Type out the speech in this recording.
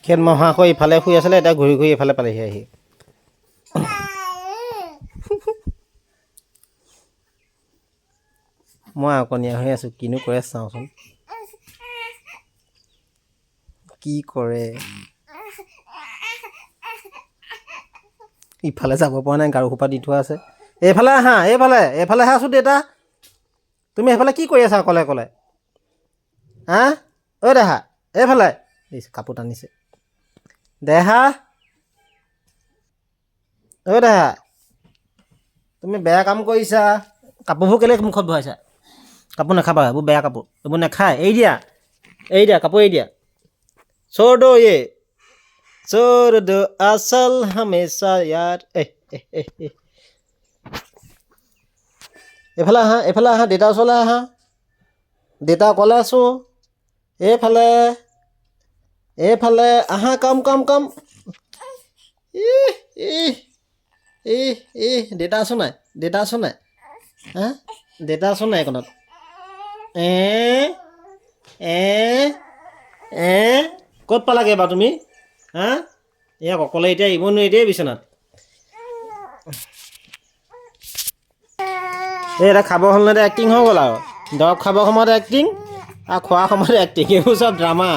খেত মহাশয় ইফালে শুই আছিলে, এতিয়া ঘূৰি ঘূৰি ইফালে পালেহি আহি। মই অকণীয়া হৈ আছোঁ, কিনো কৰে চাওঁচোন। কি কৰে ইফালে যাব পৰা নাই, গাৰু সোপা দি থোৱা আছে। এইফালে আহা, এইফালেহে আছোঁ দেউতা। তুমি সেইফালে কি কৰি আছা অকলে অকলে? হা ঐ দেহা, এইফালে কাপোৰ টানিছে। দেহা ঐ দেহা, তুমি বেয়া কাম কৰিছা। কাপোৰবোৰ কেলৈ মুখত ভৰাইছা? কাপোৰ নাখাবা, এইবোৰ বেয়া কাপোৰ, এইবোৰ নাখায়। এৰি দিয়া কাপোৰ এৰি দিয়া। छोड़ दो ये, छोड़ दो असल हमेशा यार। এইফালে আহা, দেউতাৰ ওচৰলৈ আহা। দেউতা অকলে আছোঁ। এইফালে আহা, কাম। দেউতা আছোঁ নাই? হা দেউতা আছোঁ নাই এইকণত? ক'ত পালাগে বাৰু তুমি? হা ইয়াক অকলে এতিয়া এৰিব নোৱাৰি দেই বিচনাত। এটা খাব হ'ল নে? এক্টিং হৈ গ'ল আৰু। দৰৱ খাবৰ সময়ত এক্টিং আৰু খোৱাৰ সময়ত এক্টিং, এইবোৰ চব ড্ৰামা।